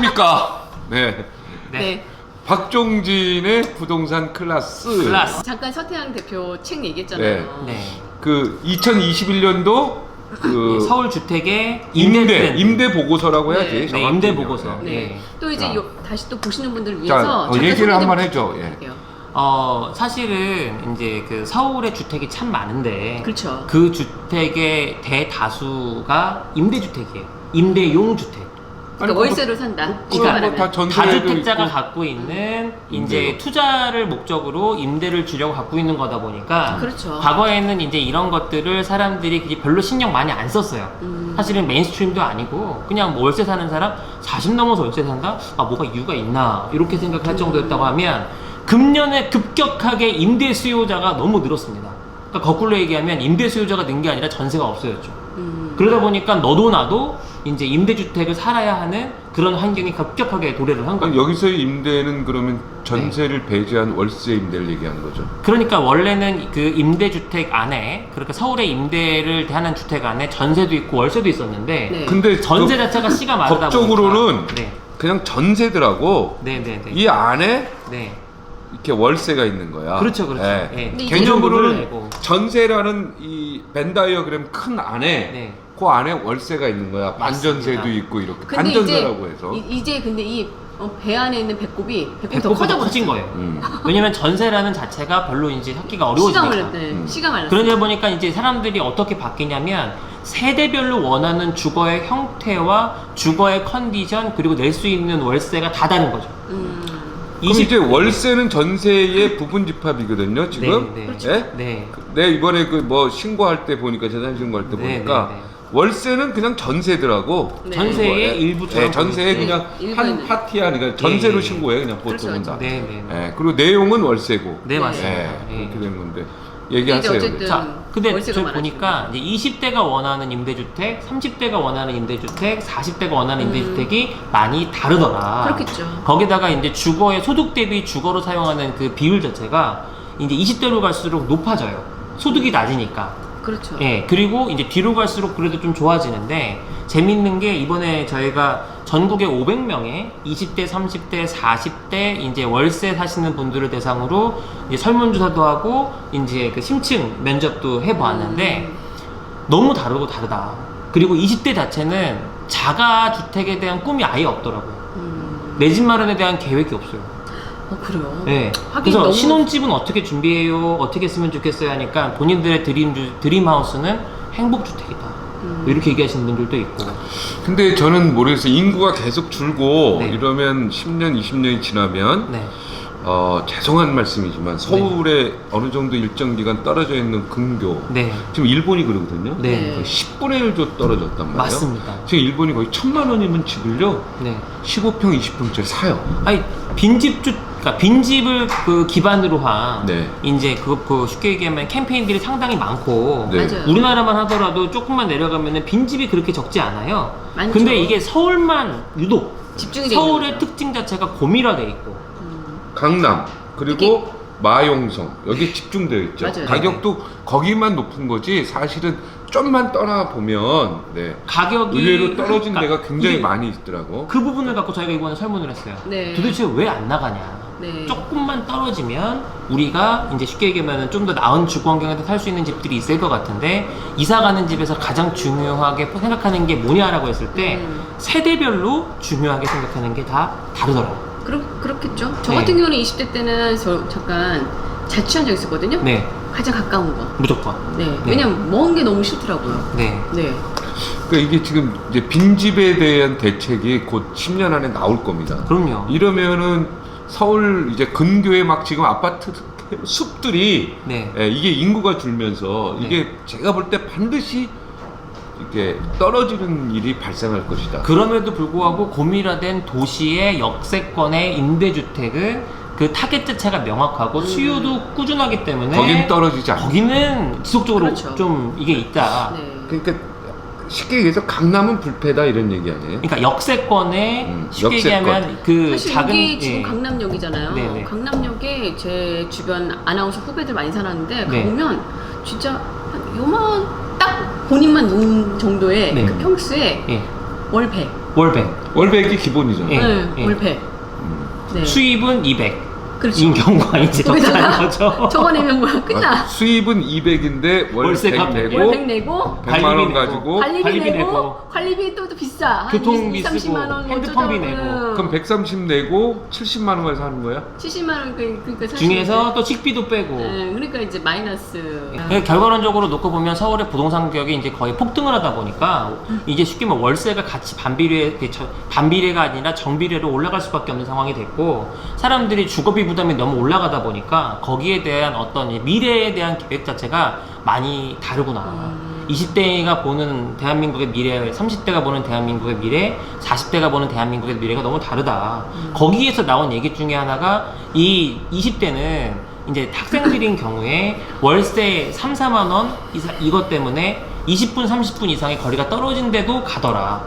안녕하십니까. 네. 네. 박종진의 부동산 클라스. 잠깐 서태양 대표 책 얘기했잖아요. 네. 그 2021년도 그 서울 주택의 임대 보고서라고 해야지. 네. 정확히 임대 보고서. 얘기하면. 네. 네. 또 이제 자. 다시 또 보시는 분들을 자, 위해서 잠깐 얘기를 소개 좀 한번 해줘. 예. 부탁드릴게요. 사실은 이제 그 서울의 주택이 참 많은데 그렇죠. 그 주택의 대다수가 임대주택이에요. 임대용 주택. 그러니까 월세로 산다. 쉽게 다 말하면. 전세도 다주택자가 있고. 갖고 있는 이제 임대료. 투자를 목적으로 임대를 주려고 갖고 있는 거다 보니까 그렇죠. 과거에는 이제 이런 것들을 사람들이 그게 별로 신경 많이 안 썼어요. 음. 사실은 메인스트림도 아니고 그냥 뭐 월세 사는 사람 40 넘어서 월세 산다? 아 뭐가 이유가 있나 이렇게 생각할 정도였다고 하면 금년에 급격하게 임대 수요자가 너무 늘었습니다. 그러니까 거꾸로 얘기하면 임대 수요자가 는 게 아니라 전세가 없어졌죠. 그러다 보니까 너도 나도 이제 임대주택을 살아야 하는 그런 환경이 급격하게 도래를 한 거예요. 여기서의 임대는 그러면 전세를 배제한 월세 임대를 얘기하는 거죠. 그러니까 원래는 그 임대주택 안에, 그러니까 서울의 임대를 대하는 주택 안에 전세도 있고 월세도 있었는데 네. 근데 전세 그 자체가 씨가 마르다 법적으로는 보니까 네. 그냥 전세더라고. 네네네. 이 안에 네. 이렇게 월세가 있는 거야. 그렇죠, 그렇죠. 네. 네. 근데 이제 개념으로는 내고. 전세라는 이 벤다이어그램 큰 안에 네. 그 안에 월세가 있는 거야. 반전세도 맞습니다. 있고 이렇게 근데 반전세라고 해서. 이제 근데 이 배 안에 있는 배꼽이 더 배꼽보다 커진 커져버렸어요. 거예요. 왜냐면 전세라는 자체가 별로 이제 찾기가 어려워지니까. 시가 말랐어요. 그러다 보니까 이제 사람들이 어떻게 바뀌냐면 세대별로 원하는 주거의 형태와 주거의 컨디션 그리고 낼 수 있는 월세가 다 다른 거죠. 그럼 이제 월세는 전세의 부분 집합이거든요. 지금. 네, 네. 그렇죠. 예? 네. 내 이번에 그 뭐 신고할 때 보니까 재산 신고할 때 네, 보니까 네, 네. 월세는 그냥 전세더라고. 네. 전세의 일부처럼. 네, 전세에 네, 그냥 일부에는. 한 파티야. 그러니까 전세로 네. 신고해 그냥 보통은 그렇죠, 다. 네, 네. 네. 예, 그리고 내용은 월세고. 네, 맞습니다. 예, 네. 그렇게 된 건데 이제 얘기하세요. 어쨌든 자, 근데 월세가 저희 많아지고. 보니까 이제 20대가 원하는 임대주택, 30대가 원하는 임대주택, 40대가 원하는 임대주택이 많이 다르더라. 그렇겠죠. 거기다가 이제 주거의 소득 대비 주거로 사용하는 그 비율 자체가 이제 20대로 갈수록 높아져요. 소득이 낮으니까. 그렇죠. 예, 그리고 이제 뒤로 갈수록 그래도 좀 좋아지는데 재밌는 게 이번에 저희가 전국에 500명의 20대, 30대, 40대 이제 월세 사시는 분들을 대상으로 이제 설문조사도 하고 이제 그 심층 면접도 해보았는데 너무 다르고 다르다. 그리고 20대 자체는 자가 주택에 대한 꿈이 아예 없더라고요. 내 집 마련에 대한 계획이 없어요. 그래요. 네. 하긴 그래서 너무 신혼집은 어떻게 준비해요? 어떻게 했으면 좋겠어요? 하니까 본인들의 드림하우스는 행복주택이다. 뭐 이렇게 얘기하시는 분들도 있고. 근데 저는 모르겠어요. 인구가 계속 줄고 네. 이러면 10년, 20년이 지나면 네. 죄송한 말씀이지만 서울에 어느 정도 일정 기간 떨어져 있는 근교 네. 지금 일본이 그러거든요. 네. 거의 10분의 1도 떨어졌단 말이에요. 맞습니다. 지금 일본이 거의 1,000만 원이면 집을요 네. 15평, 20평짜리 사요. 아니 그러니까 빈집을 그 기반으로 한 네. 이제 그 쉽게 얘기하면 캠페인들이 상당히 많고 네. 맞아요. 우리나라만 하더라도 조금만 내려가면은 빈집이 그렇게 적지 않아요. 많죠. 근데 이게 서울만 유독 집중이 돼 있는 서울의 거죠. 특징 자체가 고밀화돼 있고. 강남 그리고 마용성 여기 집중되어 있죠. 맞아요. 가격도 거기만 높은 거지 사실은 좀만 떠나 보면 네. 가격이 의외로 떨어진 그러니까 데가 굉장히 이게 많이 있더라고. 그 부분을 갖고 저희가 이번에 설문을 했어요. 네. 도대체 왜 안 나가냐? 네. 조금만 떨어지면 우리가 이제 쉽게 얘기하면 좀 더 나은 주거 환경에서 살 수 있는 집들이 있을 것 같은데 이사 가는 집에서 가장 중요하게 생각하는 게 뭐냐라고 했을 때 세대별로 중요하게 생각하는 게 다 다르더라고요. 그렇겠죠. 저 네. 같은 경우는 20대 때는 저 잠깐 자취한 적 있었거든요. 네, 가장 가까운 거. 무조건. 네. 네. 왜냐면 먼 게 너무 싫더라고요. 네. 네. 그러니까 이게 지금 이제 빈집에 대한 대책이 곧 10년 안에 나올 겁니다. 그럼요. 이러면은 서울 이제 근교에 막 지금 아파트 숲들이 네. 이게 인구가 줄면서 네. 이게 제가 볼 때 반드시 이렇게 떨어지는 일이 발생할 것이다. 그럼에도 불구하고 고밀화된 도시의 역세권의 임대주택은 그 타겟 자체가 명확하고 수요도 꾸준하기 때문에 거긴 떨어지지 않아. 거기는 지속적으로 그렇죠. 좀 이게 있다. 네. 그러니까 쉽게 얘기해서 강남은 불패다 이런 얘기 아니에요? 그러니까 역세권에 쉽게 역세권. 얘기하면 그 사실 작은 여기 지금 예. 강남역이잖아요. 네네. 강남역에 제 주변 아나운서 후배들 많이 살았는데 네. 가보면 진짜 한 요만 딱 본인만 누운 정도의 네. 그 평수에 예. 월 100. 월백. 월백이 기본이잖아요. 예. 네, 예. 월백. 네. 수입은 200. 그렇죠. 인 경우가 이제 거기다가 적자인 거죠. 저거 내면 뭐야 끝나. 수입은 200인데 월세가 월세 100 100 내고 월백 내고 100만 원 가지고 관리비 관리비 내고 내고, 관리비 또 비싸. 교통비 30만 쓰고, 원, 핸드폰비 어쩌다 내고. 보면 그럼 130 내고 70만 원에 사는 거야? 70만 원 그러니까 사실 중에서 이제, 또 식비도 빼고. 네, 그러니까 이제 마이너스. 그러니까 결과론적으로 놓고 보면 서울의 부동산 가격이 이제 거의 폭등을 하다 보니까 이게 쉽게 말하면 월세가 같이 반비례가 아니라 정비례로 올라갈 수밖에 없는 상황이 됐고, 사람들이 주거비 부담이 너무 올라가다 보니까 거기에 대한 어떤 미래에 대한 계획 자체가 많이 다르구나. 20대가 보는 대한민국의 미래, 30대가 보는 대한민국의 미래, 40대가 보는 대한민국의 미래가 너무 다르다. 거기에서 나온 얘기 중에 하나가 이 20대는 이제 학생들인 경우에 월세 3, 4만 원 이것 때문에 20분, 30분 이상의 거리가 떨어진데도 가더라.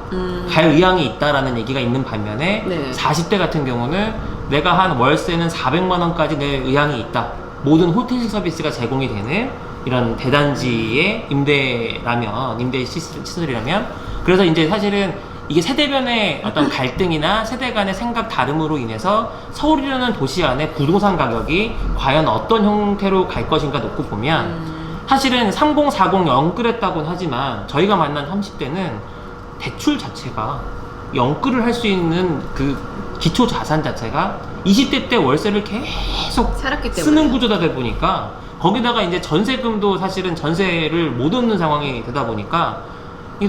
갈 의향이 있다라는 얘기가 있는 반면에 네. 40대 같은 경우는 내가 한 월세는 400만 원까지 낼 의향이 있다. 모든 호텔 서비스가 제공이 되는 이런 대단지의 임대 시설이라면, 그래서 이제 사실은 이게 세대변의 어떤 갈등이나 세대 간의 생각 다름으로 인해서 서울이라는 도시 안에 부동산 가격이 과연 어떤 형태로 갈 것인가 놓고 보면 사실은 30, 40 영끌했다고는 하지만 저희가 만난 30대는 대출 자체가 영끌을 할 수 있는 그 기초 자산 자체가 20대 때 월세를 계속 살았기 때문에 쓰는 구조다 보니까, 거기다가 이제 전세금도 사실은 전세를 못 얻는 상황이 되다 보니까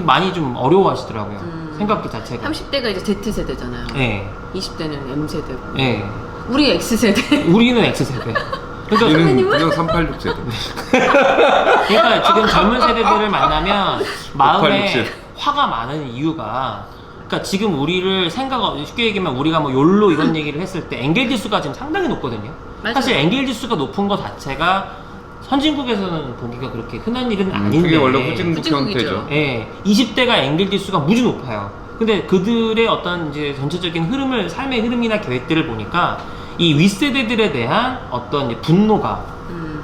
많이 좀 어려워하시더라고요. 생각 자체가. 30대가 이제 Z세대잖아요. 네. 20대는 M세대고. 네. 우리 X세대. 우리는 X세대. 그러니까, 얘는 그냥 386 세대. 그러니까 지금 젊은 세대들을 만나면 마음에 586. 화가 많은 이유가, 그러니까 지금 우리를 쉽게 얘기하면 우리가 뭐 욜로 이런 얘기를 했을 때 엔겔 지수가 지금 상당히 높거든요. 맞아요. 사실 엔겔 지수가 높은 것 자체가 선진국에서는 보기가 그렇게 흔한 일은 아닌데, 그게 원래 후진국 후진국이죠. 형태죠. 예, 20대가 엔겔 지수가 무지 높아요. 근데 그들의 어떤 이제 전체적인 삶의 흐름이나 계획들을 보니까 이 윗세대들에 대한 어떤 이제 분노가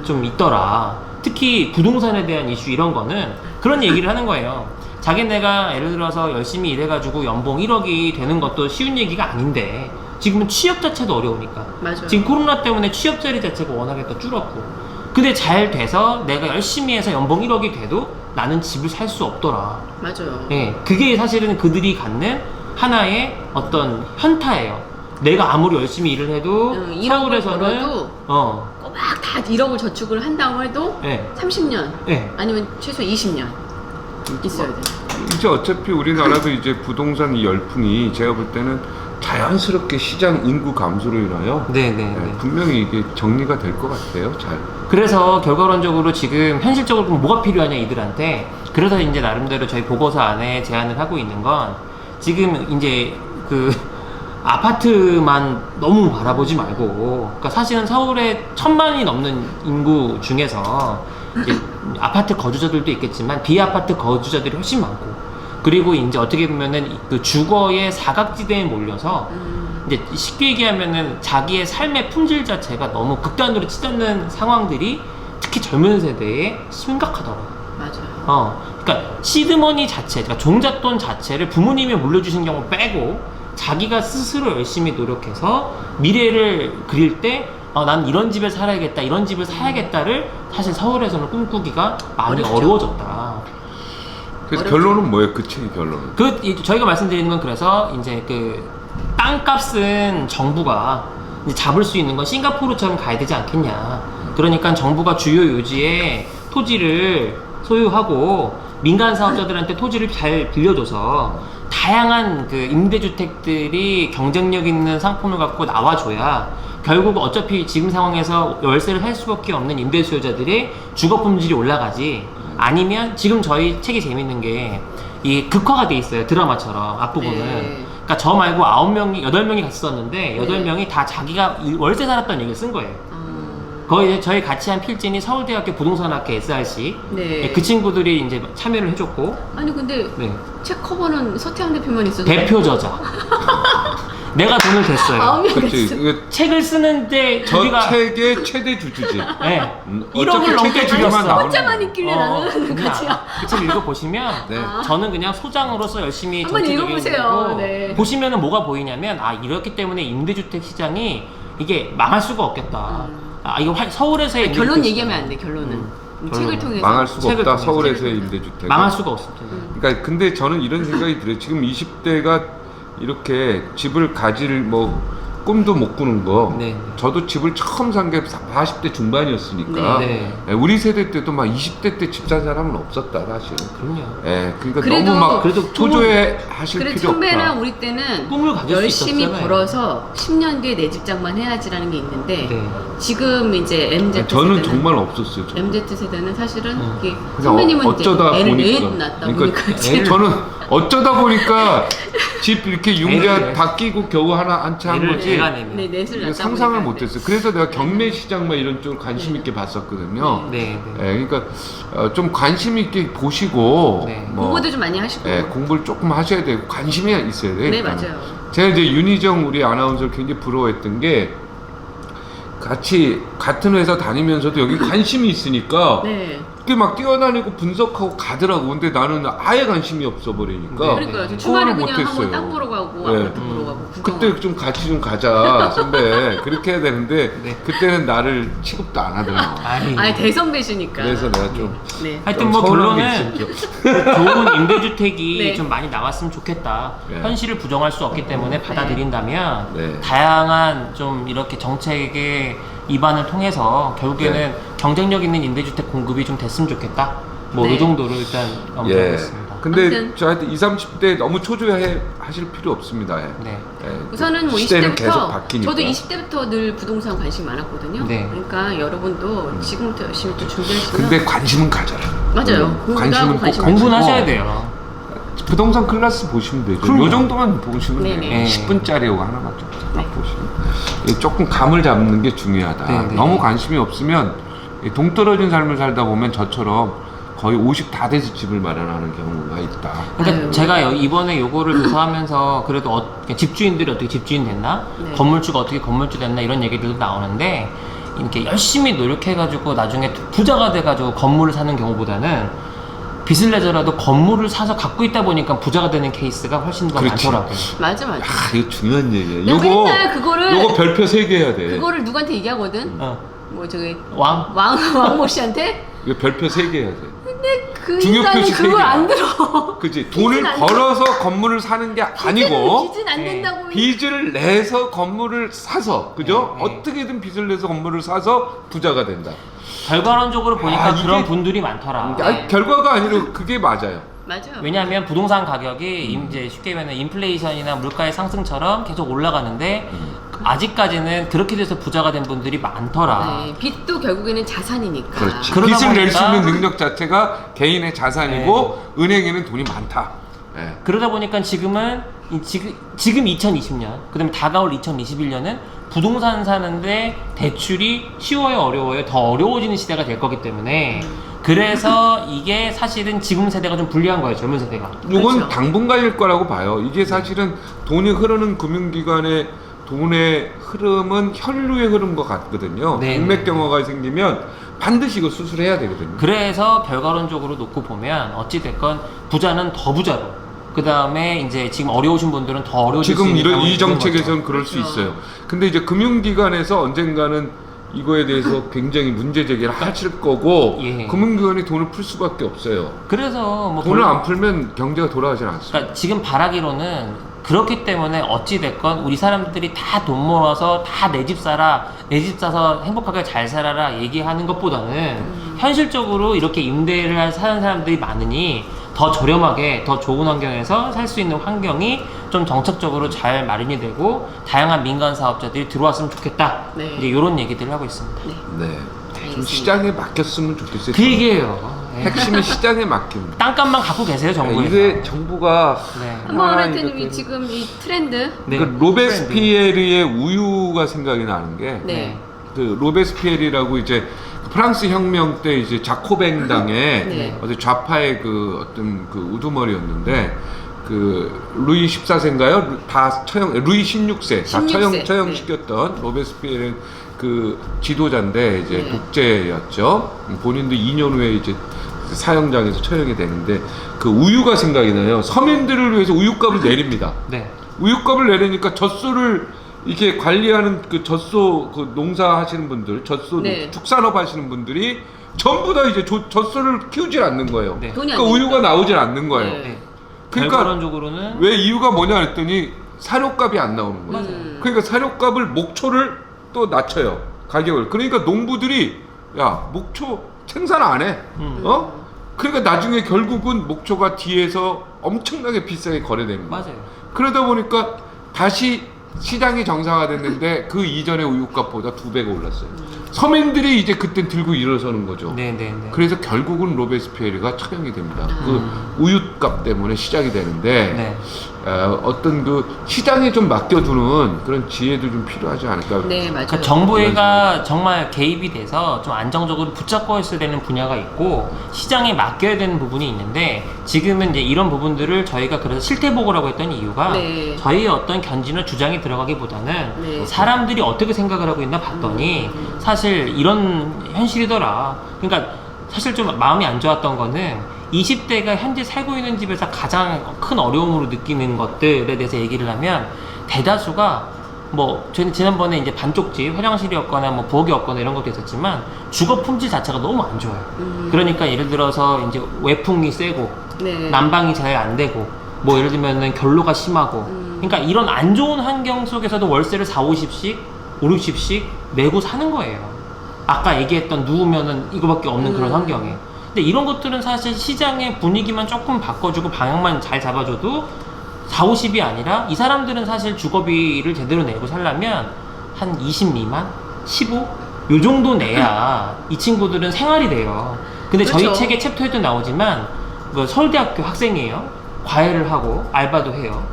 좀 있더라. 특히 부동산에 대한 이슈 이런 거는 그런 얘기를 하는 거예요. 자기네가 예를 들어서 열심히 일해가지고 연봉 1억이 되는 것도 쉬운 얘기가 아닌데 지금은 취업 자체도 어려우니까. 맞아요. 지금 코로나 때문에 취업 자리 자체가 워낙에 또 줄었고. 근데 잘 돼서 내가 열심히 해서 연봉 1억이 돼도 나는 집을 살 수 없더라. 맞아요. 예, 그게 사실은 그들이 갖는 하나의 어떤 현타예요. 내가 아무리 열심히 일을 해도 1억을 서울에서는 벌어도 꼬박 다 1억을 저축을 한다고 해도 예, 30년 예. 아니면 최소 20년 있어야 돼. 이제 어차피 우리나라도 이제 부동산 이 열풍이 제가 볼 때는 자연스럽게 시장 인구 감소로 인하여 네네. 분명히 이게 정리가 될 것 같아요. 잘. 그래서 결과론적으로 지금 현실적으로 그럼 뭐가 필요하냐 이들한테. 그래서 이제 나름대로 저희 보고서 안에 제안을 하고 있는 건, 지금 이제 그 아파트만 너무 바라보지 말고, 그러니까 사실은 서울에 1000만이 넘는 인구 중에서 이제 아파트 거주자들도 있겠지만 비아파트 거주자들이 훨씬 많고, 그리고 이제 어떻게 보면은 그 주거의 사각지대에 몰려서 이제 쉽게 얘기하면은 자기의 삶의 품질 자체가 너무 극단으로 치닫는 상황들이 특히 젊은 세대에 심각하더라고요. 맞아요. 그러니까 시드머니 자체, 그러니까 종잣돈 자체를 부모님이 물려주신 경우 빼고 자기가 스스로 열심히 노력해서 미래를 그릴 때 난 이런 집에 살아야겠다, 이런 집을 사야겠다를 사실 서울에서는 꿈꾸기가 많이 어렵죠. 어려워졌다. 그래서 어렵죠. 결론은 뭐예요? 그 책의 결론은? 저희가 말씀드리는 건, 그래서 이제 그 땅값은 정부가 이제 잡을 수 있는 건 싱가포르처럼 가야 되지 않겠냐. 그러니까 정부가 주요 요지에 토지를 소유하고 민간 사업자들한테 토지를 잘 빌려줘서 다양한 그 임대주택들이 경쟁력 있는 상품을 갖고 나와줘야 결국 어차피 지금 상황에서 월세를 살 수밖에 없는 임대 수요자들의 주거 품질이 올라가지. 아니면 지금 저희 책이 재밌는 게 이 극화가 돼 있어요. 드라마처럼 앞부분은. 네. 그러니까 저 말고 8명이 같이 썼는데 8명이 다 자기가 월세 살았다는 얘기를 쓴 거예요. 거의 저희 같이 한 필진이 서울대학교 부동산학회 SRC. 네. 그 친구들이 이제 참여를 해줬고. 아니 근데 네. 책 커버는 서태양 대표만 있어도 대표 저자. 내가 돈을 댔어요. 9명 그렇지. 됐어. 이거 책을 쓰는데 저 우리가 책의 최대 주주지. 네. 어차피 1억을 넘게 책의 줄였어. 주주만 나오는 혼자만 거야. 있길래 나는 같이 그책 읽어보시면 네. 저는 그냥 소장으로서 열심히 한번 정치적인 읽어보세요. 거고 네. 보시면은 뭐가 보이냐면 이렇기 때문에 임대주택 시장이 이게 망할 수가 없겠다. 이거 서울에서의 결론 임대주택 얘기하면 시장. 안 돼. 결론은 책을 결론은 통해서 망할 수가 책을 없다. 통해서. 서울에서의 임대주택. 망할 수가 없습니다. 그러니까 근데 저는 이런 생각이 들어요. 지금 20대가 이렇게 집을 가질 꿈도 못 꾸는 거. 네. 저도 집을 처음 산 게 40대 중반이었으니까. 네. 예, 우리 세대 때도 막 20대 때 집 산 사람은 없었다 사실은. 그럼요. 예, 그러니까 그래도- 너무 막 그래도 초조해 하실 그래 필요 없다. 선배랑 우리 때는 꿈을 가질 수 열심히 있었잖아요. 벌어서 10년 뒤에 내 직장만 해야지라는 게 있는데 네. 지금 이제 MZ 저는 세대는 정말 없었어요. 저는. MZ 세대는 사실은 이게 그냥 선배님은 어쩌다 애를 보니까. 넷 낳다 그러니까 보니까 이제 저는 어쩌다 보니까 집 이렇게 융자 애를 다 끼고 겨우 한 채 한 애를 거지. 애가 내면. 네, 넷을 이게 낳다 상상을 보니까 못했어요. 그래서 내가 경매 시장 막 이런 쪽을 관심 있게 봤었거든요. 네. 네. 예, 그러니까 좀 관심 있게 보시고 네. 공부도 좀 많이 하시고 공부를 조금 하셔야 되고 관심이 있어야 돼요. 네 일단은. 맞아요. 제가 이제 윤희정 우리 아나운서를 굉장히 부러워했던 게 같이 같은 회사 다니면서도 여기 관심이 있으니까 네. 그게 막 뛰어다니고 분석하고 가더라고. 근데 나는 아예 관심이 없어 버리니까 네. 그러니까요. 저 그거를 주말에 그냥 못했어요. 한번 땅 보러 가고 네. 아파트 보러 가고 구경. 그때 좀 같이 좀 가자 선배 그렇게 해야 되는데 네. 그때는 나를 취급도 안 하더라고. 아니 대선배시니까. 그래서 내가 좀 네. 하여튼 좀 서운한 게 결론은 있었죠. 좋은 임대주택이 네. 좀 많이 나왔으면 좋겠다. 네. 현실을 부정할 수 없기 때문에 받아들인다면 네. 다양한 좀 이렇게 정책의 입안을 통해서 결국에는 네. 경쟁력 있는 임대주택 공급이 좀 됐으면 좋겠다. 뭐 네. 이 정도로 일단 예. 언급하겠습니다. 근데 아무튼. 저한테 20, 30대 너무 초조해 하실 필요 없습니다. 예. 네. 예. 우선은 뭐 시대는 계속 20대부터 바뀌니까. 저도 20대부터 늘 부동산 관심 많았거든요. 네. 그러니까 여러분도 지금부터 열심히 또 준비하시면 근데 관심은 가져라. 맞아요. 공부도 관심은 하고 꼭 관심 가지고. 공부는 하셔야 돼요. 부동산 클래스 보시면 되죠. 그럼요. 요 정도만 보시면 네네. 돼요. 네. 10분짜리 요거 하나만 좀 딱 네. 보시면. 이게 조금 감을 잡는 게 중요하다. 네네. 너무 관심이 없으면 이 동떨어진 삶을 살다 보면 저처럼 거의 50 다 돼서 집을 마련하는 경우가 있다. 그러니까 아유. 제가 이번에 요거를 조사하면서 그래도 집주인들이 어떻게 집주인 됐나? 네. 건물주가 어떻게 건물주 됐나? 이런 얘기들도 나오는데 이렇게 열심히 노력해가지고 나중에 부자가 돼가지고 건물을 사는 경우보다는 빚을 내더라도 건물을 사서 갖고 있다 보니까 부자가 되는 케이스가 훨씬 더 그렇지. 많더라고요. 맞아. 야, 이거 중요한 얘기예요. 내가 맨날 그거를 요거 별표 3개 해야 돼. 그거를 누구한테 얘기하거든? 어. 뭐 저기 왕? 왕모 씨한테? 이거 별표 3개 해야 돼. 근데 그 중요 인간은 표시 그걸 세 개. 안 들어. 그치? 빚은 돈을 안 벌어서 건물을 사는 게 아니고 빚은 안 네. 된다고. 빚을 내서 건물을 사서 그죠? 네, 네. 어떻게든 빚을 내서 건물을 사서 부자가 된다. 결과론적으로 보니까 이게- 그런 분들이 많더라. 아니, 결과가 아니라 그게 맞아요. 맞아요. 왜냐하면 부동산 가격이 이제 쉽게 말하면 인플레이션이나 물가의 상승처럼 계속 올라가는데 아직까지는 그렇게 돼서 부자가 된 분들이 많더라. 네, 빚도 결국에는 자산이니까. 그렇지. 그러다 빚을 낼 수 보니까- 있는 능력 자체가 개인의 자산이고 은행에는 돈이 많다. 예. 그러다 보니까 지금은 지금 2020년, 그다음에 다가올 2021년은 부동산 사는데 대출이 쉬워요, 어려워요? 더 어려워지는 시대가 될 거기 때문에 그래서 이게 사실은 지금 세대가 좀 불리한 거예요, 젊은 세대가. 이건 그렇죠. 당분간일 거라고 봐요. 이게 사실은 돈이 흐르는 금융기관의 돈의 흐름은 혈류의 흐름과 같거든요. 네, 동맥경화가 생기면 반드시 이거 수술해야 되거든요. 그래서 결과론적으로 놓고 보면 어찌됐건 부자는 더 부자로, 그 다음에 이제 지금 어려우신 분들은 더 어려우실 수 지금 있는 이 상황이 되는 정책에서는 거죠. 그럴 수 그렇죠. 있어요. 근데 이제 금융기관에서 언젠가는 이거에 대해서 굉장히 문제 제기를 하실 거고 예. 금융기관이 돈을 풀 수밖에 없어요. 그래서 뭐 돈을 안 풀면 경제가 돌아가지 않습니다. 그러니까 지금 바라기로는 그렇기 때문에 어찌됐건 우리 사람들이 다 돈 모아서 다 내 집 사라, 내 집 사서 행복하게 잘 살아라 얘기하는 것보다는 현실적으로 이렇게 임대를 사는 사람들이 많으니 더 저렴하게 더 좋은 환경에서 살 수 있는 환경이 좀 정책적으로 잘 마련이 되고 다양한 민간 사업자들이 들어왔으면 좋겠다. 네. 이제 이런 얘기들을 하고 있습니다. 네. 네. 좀 알겠습니다. 시장에 맡겼으면 좋겠어요. 그 얘기예요. 네. 핵심이 시장에 맡깁니다. 땅값만 갖고 계세요, 정부에서. 이게 정부가 네. 한번 아, 하여튼 이렇게- 지금 이 트렌드. 네. 그 로베스피에르의 우유가 생각이 나는 게 네. 그 로베스피에르라고 이제 프랑스 혁명 때 이제 자코뱅 당의 네. 어떤 좌파의 그 어떤 그 우두머리였는데 그 루이 14세인가요? 다 처형, 루이 16세 다 16세. 처형시켰던 로베스피에르는 그 지도자인데 이제 독재였죠. 본인도 2년 후에 이제 사형장에서 처형이 되는데 그 우유가 생각이 나요. 서민들을 위해서 우유값을 내립니다. 네. 우유값을 내리니까 젖소를 이렇게 관리하는 그 젖소 그 농사하시는 분들, 젖소 네. 축산업 하시는 분들이 전부 다 이제 젖소를 키우질 않는 거예요. 네. 돈이 안 그러니까 우유가 되니까. 나오질 않는 거예요. 네. 네. 그러니까 결과론적으로는 왜 이유가 뭐냐 했더니 사료값이 안 나오는 거예요. 그러니까 사료값을 목초를 또 낮춰요. 가격을. 그러니까 농부들이 야 목초 생산 안 해. 어? 그러니까 나중에 결국은 목초가 뒤에서 엄청나게 비싸게 거래됩니다. 맞아요. 그러다 보니까 다시 시장이 정상화됐는데 그 이전의 우유값보다 2배가 올랐어요. 서민들이 이제 그때 들고 일어서는 거죠. 네네네. 그래서 결국은 로베스피에르가 처형이 됩니다. 그 우유값 때문에 시작이 되는데 네. 어떤 그 시장에 좀 맡겨두는 그런 지혜도 좀 필요하지 않을까. 네, 맞아요. 그러니까 정부가 정말 개입이 돼서 좀 안정적으로 붙잡고 있어야 되는 분야가 있고 시장에 맡겨야 되는 부분이 있는데 지금은 이제 이런 부분들을 저희가 그래서 실태보고라고 했던 이유가 네. 저희의 어떤 견지나 주장이 들어가기보다는 네. 사람들이 어떻게 생각을 하고 있나 봤더니 사실 이런 현실이더라. 그러니까 사실 좀 마음이 안 좋았던 거는 20대가 현재 살고 있는 집에서 가장 큰 어려움으로 느끼는 것들에 대해서 얘기를 하면 대다수가 뭐 저희는 지난번에 이제 반쪽집 화장실이었거나 뭐 부엌이었거나 이런 것도 있었지만 주거 품질 자체가 너무 안 좋아요. 그러니까 예를 들어서 이제 외풍이 세고 네. 난방이 잘 안 되고 뭐 예를 들면은 결로가 심하고 그러니까 이런 안 좋은 환경 속에서도 월세를 4, 50씩 5, 60씩 내고 사는 거예요. 아까 얘기했던 누우면은 이거밖에 없는 그런 환경에. 근데 이런 것들은 사실 시장의 분위기만 조금 바꿔주고 방향만 잘 잡아줘도 4, 50이 아니라 이 사람들은 사실 주거비를 제대로 내고 살려면 한 20 미만? 15? 요 정도 내야 이 친구들은 생활이 돼요. 근데 저희 그렇죠. 책에 챕터에도 나오지만 뭐 서울대학교 학생이에요. 과외를 하고 알바도 해요.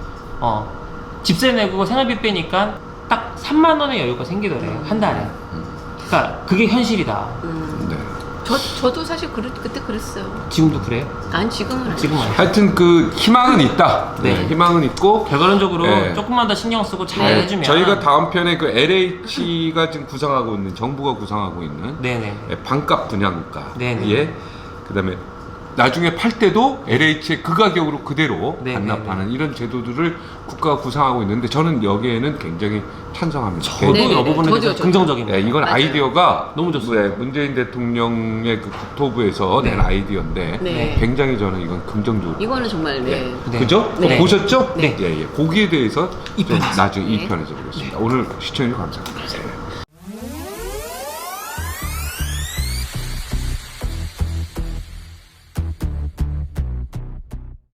집세 내고 생활비 빼니까 딱 3만 원의 여유가 생기더래요. 한 달에. 그러니까 그게 현실이다. 네. 저도 사실 그때 그랬어요. 지금도 그래요? 난 지금은 아니에요. 지금은 아니에요. 하여튼 그 희망은 있다. 네. 희망은 있고 결과론적으로 네. 조금만 더 신경 쓰고 잘 네. 해주면 저희가 다음 편에 그 LH가 지금 구상하고 있는 정부가 구상하고 있는 네네. 반값 분양가 네네. 예 그다음에 나중에 팔 때도 LH의 그 가격으로 그대로 네네네. 반납하는 이런 제도들을 국가가 구상하고 있는데 저는 여기에는 굉장히 찬성합니다. 저도 네네네. 이 부분에 저도요, 대해서 저도. 긍정적입니다. 네, 이건 맞아요. 아이디어가 너무 좋습니다. 네, 문재인 대통령의 그 국토부에서 네. 낸 아이디어인데 네. 굉장히 저는 이건 긍정적으로 이거는 정말 네. 네. 그죠? 네. 보셨죠? 네. 예, 예. 거기에 대해서 좀 편에서. 나중에 네. 2편에서 보겠습니다. 오늘 시청해주셔서 감사합니다.